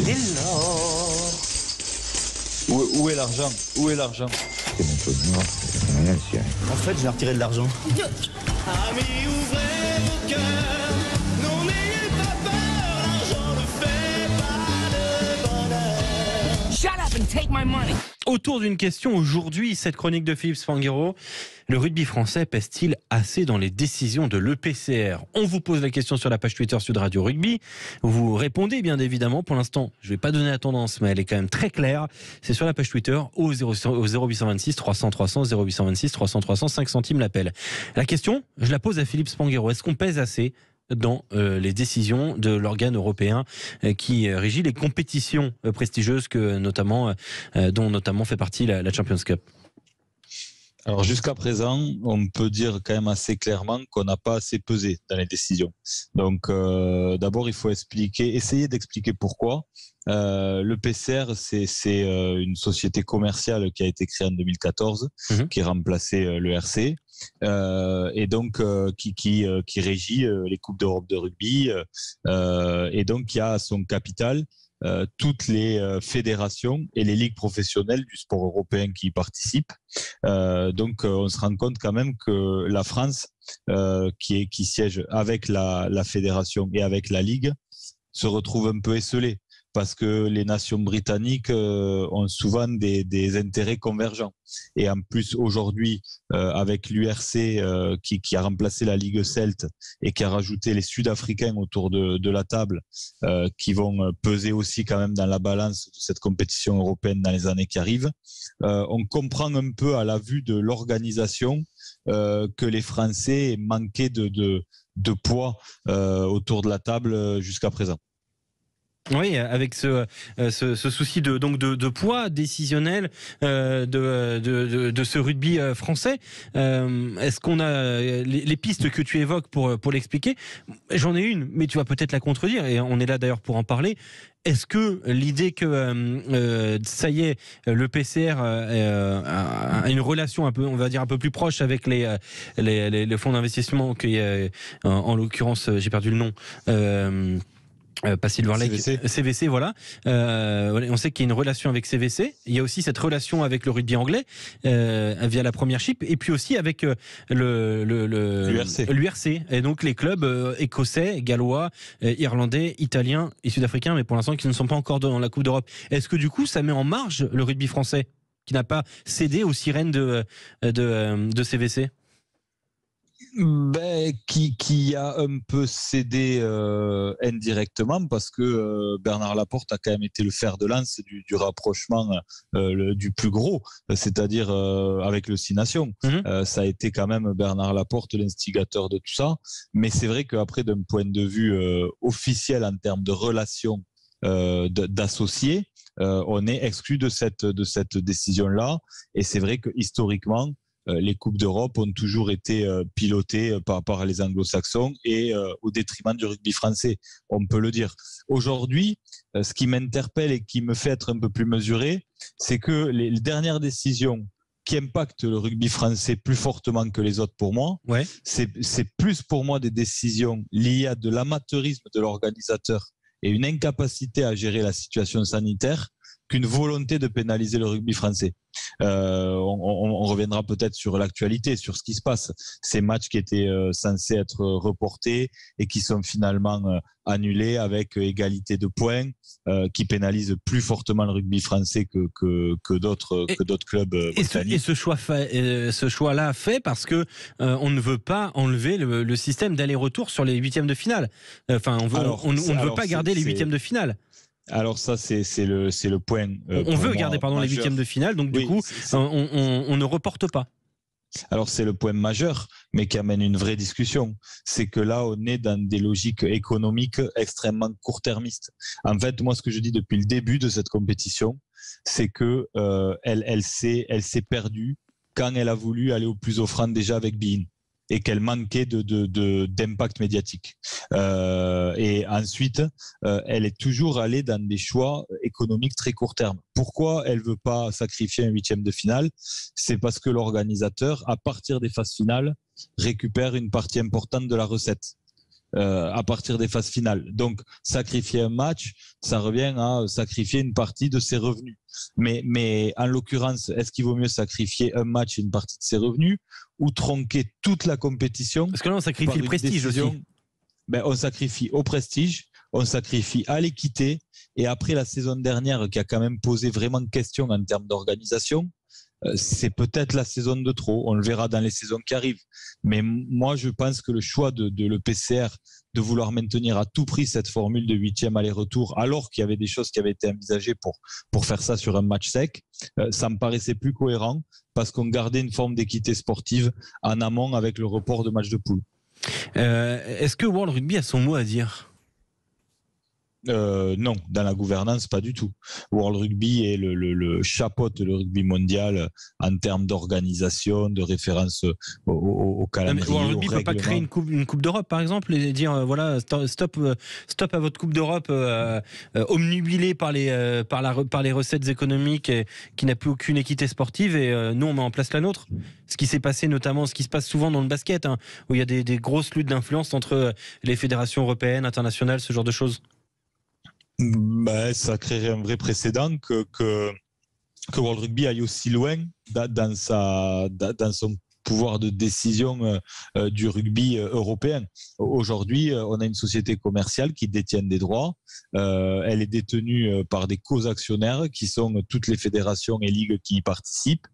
Où est l'argent? Où est l'argent? C'est mon pognon, c'est rien, c'est rien. En fait, j'ai retiré de l'argent. Amis, ouvrez vos cœurs, non n'ayez pas peur, l'argent ne fait pas le bonheur. Shut up and take my money. Autour d'une question aujourd'hui, cette chronique de Philippe Spanghero, le rugby français pèse-t-il assez dans les décisions de l'EPCR? On vous pose la question sur la page Twitter Sud Radio Rugby. Vous répondez bien évidemment. Pour l'instant, je ne vais pas donner la tendance, mais elle est quand même très claire. C'est sur la page Twitter au 0826 300 300, 0826 300 300, 5 centimes l'appel. La question, je la pose à Philippe Spanghero. Est-ce qu'on pèse assez dans les décisions de l'organe européen qui régit les compétitions prestigieuses dont notamment fait partie la Champions Cup? Alors jusqu'à présent, on peut dire quand même assez clairement qu'on n'a pas assez pesé dans les décisions. Donc d'abord, il faut essayer d'expliquer pourquoi. Le PCR, c'est une société commerciale qui a été créée en 2014, qui remplaçait le RC, et donc qui régit les coupes d'Europe de rugby, et donc qui a à son capital toutes les fédérations et les ligues professionnelles du sport européen qui y participent. Donc on se rend compte quand même que la France, qui siège avec la fédération et avec la ligue, se retrouve un peu esselée, parce que les nations britanniques ont souvent des intérêts convergents. Et en plus, aujourd'hui, avec l'URC qui a remplacé la Ligue Celte et qui a rajouté les Sud-Africains autour de la table, qui vont peser aussi quand même dans la balance de cette compétition européenne dans les années qui arrivent, on comprend un peu à la vue de l'organisation que les Français manquaient de poids autour de la table jusqu'à présent. Oui, avec ce souci de poids décisionnel de ce rugby français. Est-ce qu'on a les pistes que tu évoques pour l'expliquer? J'en ai une, mais tu vas peut-être la contredire, et on est là d'ailleurs pour en parler. Est-ce que l'idée que ça y est, le PCR a une relation un peu, on va dire un peu plus proche avec les fonds d'investissement, qui en l'occurrence, j'ai perdu le nom. Pas Silver Lake, CVC, voilà. On sait qu'il y a une relation avec CVC. Il y a aussi cette relation avec le rugby anglais via la Premiership, et puis aussi avec l'URC. Et donc les clubs écossais, gallois, irlandais, italiens et sud-africains, mais pour l'instant qui ne sont pas encore dans la Coupe d'Europe. Est-ce que du coup ça met en marge le rugby français, qui n'a pas cédé aux sirènes de CVC? Qui a un peu cédé indirectement, parce que Bernard Laporte a quand même été le fer de lance du rapprochement du plus gros, c'est-à-dire avec le Six Nations. Ça a été quand même Bernard Laporte l'instigateur de tout ça, mais c'est vrai qu'après, d'un point de vue officiel en termes de relations d'associés, on est exclu de cette décision-là, et c'est vrai que historiquement, les Coupes d'Europe ont toujours été pilotées par les anglo-saxons et au détriment du rugby français, on peut le dire. Aujourd'hui, ce qui m'interpelle et qui me fait être un peu plus mesuré, c'est que les dernières décisions qui impactent le rugby français plus fortement que les autres pour moi, c'est plus pour moi des décisions liées à de l'amateurisme de l'organisateur et une incapacité à gérer la situation sanitaire qu'une volonté de pénaliser le rugby français. On reviendra peut-être sur l'actualité, sur ce qui se passe. Ces matchs qui étaient censés être reportés et qui sont finalement annulés avec égalité de points, qui pénalisent plus fortement le rugby français que d'autres clubs britanniques. Et ce choix-là fait parce que on ne veut pas enlever le système d'aller-retour sur les huitièmes de finale. Enfin, on ne veut pas garder les huitièmes de finale. Alors ça, c'est le point. On veut garder les huitièmes de finale, donc du coup, on ne reporte pas. Alors c'est le point majeur, mais qui amène une vraie discussion. C'est que là, on est dans des logiques économiques extrêmement court-termistes. En fait, moi, ce que je dis depuis le début de cette compétition, c'est que elle s'est perdue quand elle a voulu aller au plus offrant déjà avec beIN, et qu'elle manquait d'impact médiatique. Et ensuite, elle est toujours allée dans des choix économiques très court terme. Pourquoi elle veut pas sacrifier un huitième de finale? C'est parce que l'organisateur, à partir des phases finales, récupère une partie importante de la recette. à partir des phases finales. Donc, sacrifier un match, ça revient à sacrifier une partie de ses revenus. Mais en l'occurrence, est-ce qu'il vaut mieux sacrifier un match et une partie de ses revenus ou tronquer toute la compétition? Parce que là, on sacrifie le prestige aussi. On sacrifie au prestige, on sacrifie à l'équité. Et après la saison dernière, qui a quand même posé vraiment de questions en termes d'organisation, c'est peut-être la saison de trop. On le verra dans les saisons qui arrivent. Mais moi, je pense que le choix de l'EPCR de vouloir maintenir à tout prix cette formule de 8e aller-retour, alors qu'il y avait des choses qui avaient été envisagées pour faire ça sur un match sec, ça me paraissait plus cohérent parce qu'on gardait une forme d'équité sportive en amont avec le report de match de poule. Est-ce que World Rugby a son mot à dire ? Non, dans la gouvernance, pas du tout. World Rugby est le chapeaute le rugby mondial en termes d'organisation, de référence au calendrier. World Rugby ne peut pas créer une coupe d'Europe, par exemple, et dire voilà, stop à votre coupe d'Europe omnubilée par les recettes économiques et qui n'a plus aucune équité sportive, et nous on met en place la nôtre. Ce qui s'est passé notamment, ce qui se passe souvent dans le basket, où il y a des grosses luttes d'influence entre les fédérations européennes, internationales, ce genre de choses. Ça créerait un vrai précédent que World Rugby aille aussi loin dans son pouvoir de décision du rugby européen. Aujourd'hui, on a une société commerciale qui détient des droits. Elle est détenue par des co-actionnaires qui sont toutes les fédérations et ligues qui y participent.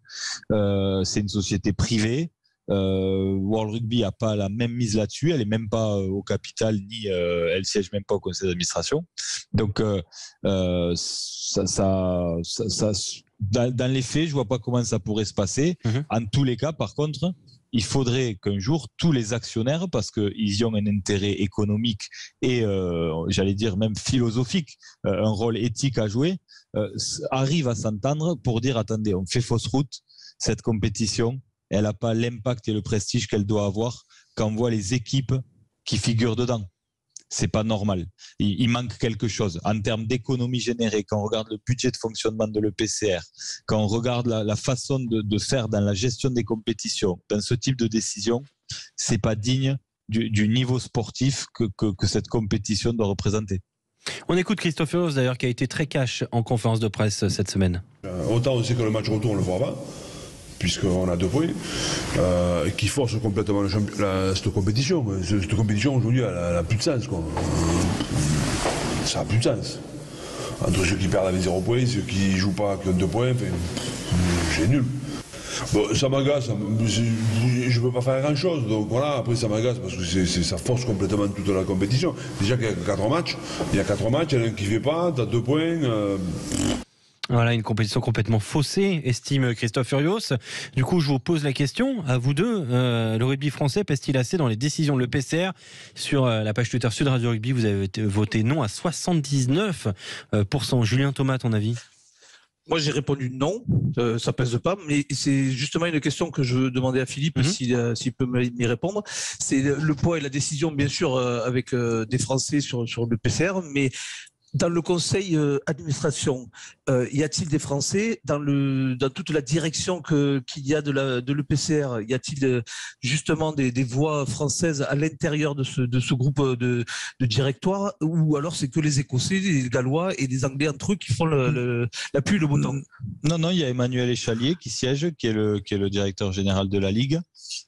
C'est une société privée. World Rugby n'a pas la même mise là-dessus, elle n'est même pas au capital ni elle siège même pas au conseil d'administration. Donc dans les faits, je vois pas comment ça pourrait se passer. En tous les cas, par contre, il faudrait qu'un jour tous les actionnaires, parce qu'ils y ont un intérêt économique et j'allais dire même philosophique, un rôle éthique à jouer, arrivent à s'entendre pour dire attendez, on fait fausse route, cette compétition elle n'a pas l'impact et le prestige qu'elle doit avoir quand on voit les équipes qui figurent dedans. C'est pas normal. Il manque quelque chose. En termes d'économie générée, quand on regarde le budget de fonctionnement de l'EPCR, quand on regarde la façon de faire dans la gestion des compétitions, dans ce type de décision, c'est pas digne du niveau sportif que cette compétition doit représenter. On écoute Christophe Furios d'ailleurs, qui a été très cash en conférence de presse cette semaine. Autant on sait que le match retour on le voit pas, puisqu'on a 2 points, qui force complètement cette compétition. Cette compétition aujourd'hui, elle n'a plus de sens, quoi. Ça n'a plus de sens. Entre ceux qui perdent avec 0 points, ceux qui ne jouent pas avec 2 points, c'est nul. Bon, ça m'agace, je ne peux pas faire grand-chose, donc voilà, après ça m'agace parce que ça force complètement toute la compétition. Déjà qu'il y a 4 matchs, il y a 4 matchs, il y en a un qui ne fait pas, tu as 2 points... Voilà, une compétition complètement faussée, estime Christophe Furios. Du coup, je vous pose la question, à vous deux, le rugby français pèse-t-il assez dans les décisions de l'EPCR? Sur la page Twitter Sud Radio Rugby, vous avez voté non à 79%. Julien Thomas, ton avis? Moi, j'ai répondu non, ça pèse pas, mais c'est justement une question que je demandais à Philippe s'il peut m'y répondre. C'est le poids et la décision, bien sûr, avec des Français sur le PCR, mais dans le conseil administration, y a-t-il des Français dans toute la direction qu'il y a de l'EPCR? Y a-t-il justement des voix françaises à l'intérieur de ce groupe de directoire, ou alors c'est que les Écossais, les Gallois et les Anglais entre eux qui font l'appui et le beau temps? Non, il y a Emmanuel Échalier qui siège, qui est le directeur général de la Ligue.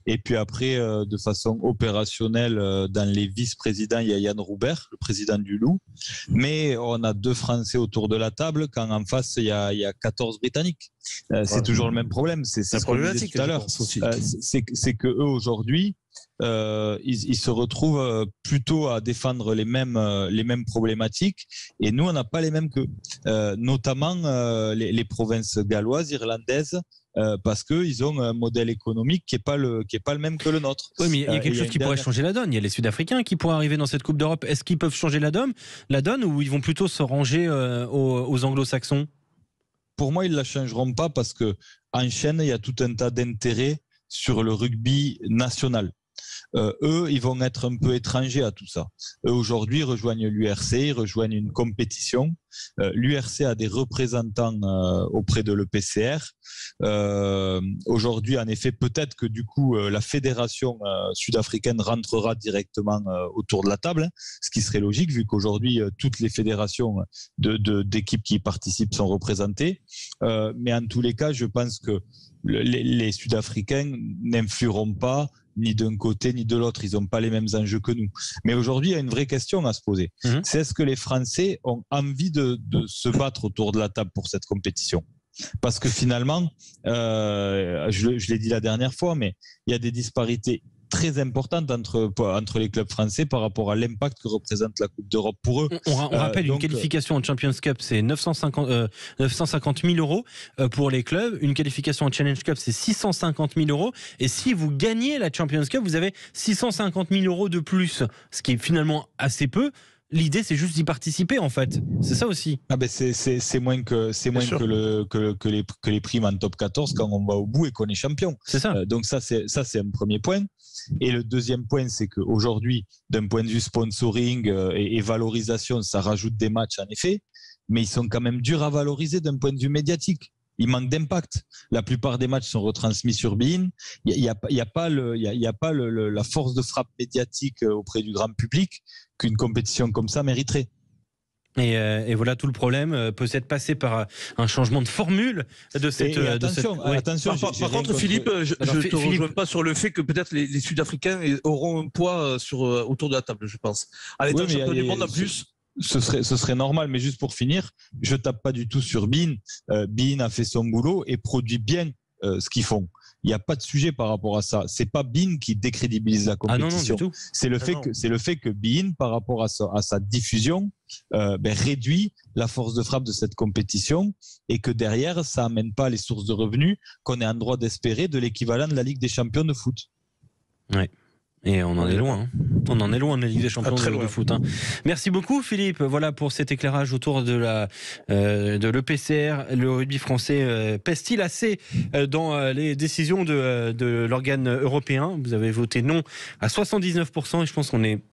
Et puis après, de façon opérationnelle, dans les vice-présidents, il y a Yann Roubert, le président du Loup. Mais on a 2 Français autour de la table, quand en face, il y a 14 Britanniques. C'est toujours le même problème. C'est ce qu'on disait tout à l'heure. C'est que eux, aujourd'hui, ils se retrouvent plutôt à défendre les mêmes problématiques, et nous, on n'a pas les mêmes qu'eux. Notamment les provinces galloises, irlandaises, parce qu'ils ont un modèle économique qui est pas le même que le nôtre. Oui, mais il y a quelque chose qui pourrait changer la donne. Il y a les Sud-Africains qui pourraient arriver dans cette Coupe d'Europe. Est-ce qu'ils peuvent changer la donne, ou ils vont plutôt se ranger aux Anglo-Saxons? Pour moi, ils ne la changeront pas parce que en Chine, il y a tout un tas d'intérêts sur le rugby national. eux, ils vont être un peu étrangers à tout ça. Eux, aujourd'hui, rejoignent l'URC, ils rejoignent une compétition. L'URC a des représentants auprès de l'EPCR. Aujourd'hui, en effet, peut-être que du coup, la fédération sud-africaine rentrera directement autour de la table, ce qui serait logique, vu qu'aujourd'hui, toutes les fédérations d'équipes qui y participent sont représentées. Mais en tous les cas, je pense que les Sud-Africains n'influeront pas ni d'un côté ni de l'autre. Ils n'ont pas les mêmes enjeux que nous. Mais aujourd'hui, il y a une vraie question à se poser. C'est est-ce que les Français ont envie de se battre autour de la table pour cette compétition ? Parce que finalement, je l'ai dit la dernière fois, mais il y a des disparités très importante entre les clubs français par rapport à l'impact que représente la Coupe d'Europe pour eux. On rappelle, une qualification en Champions Cup, c'est 950 000 euros pour les clubs. Une qualification en Challenge Cup, c'est 650 000 euros. Et si vous gagnez la Champions Cup, vous avez 650 000 euros de plus, ce qui est finalement assez peu. L'idée, c'est juste d'y participer, en fait. C'est ça aussi. Ah ben c'est moins que les primes en top 14 quand on va au bout et qu'on est champion. C'est ça. Donc ça c'est un premier point. Et le deuxième point, c'est qu'aujourd'hui, d'un point de vue sponsoring et valorisation, ça rajoute des matchs en effet, mais ils sont quand même durs à valoriser d'un point de vue médiatique. Il manque d'impact. La plupart des matchs sont retransmis sur beIN. Il y a pas la force de frappe médiatique auprès du grand public qu'une compétition comme ça mériterait. Et voilà tout le problème. Peut-être passer par un changement de formule de cette. Attention. Par contre, Philippe, je ne te rejoins pas sur le fait que peut-être les Sud-Africains auront un poids autour de la table, je pense. À l'état champion du monde en plus. Ce serait normal, mais juste pour finir, je tape pas du tout sur beIN. beIN a fait son boulot et produit bien ce qu'ils font. Il n'y a pas de sujet par rapport à ça. C'est pas beIN qui décrédibilise la compétition. Non, du tout. C'est le fait que beIN, par rapport à sa diffusion, réduit la force de frappe de cette compétition et que derrière, ça amène pas les sources de revenus qu'on est en droit d'espérer de l'équivalent de la Ligue des Champions de foot. Ouais. Et on en est loin. Hein. On en est loin de la Ligue des Champions de foot. Hein. Merci beaucoup, Philippe. Voilà pour cet éclairage autour de l'EPCR. Le rugby français pèse-t-il assez dans les décisions de l'organe européen ? Vous avez voté non à 79% et je pense qu'on est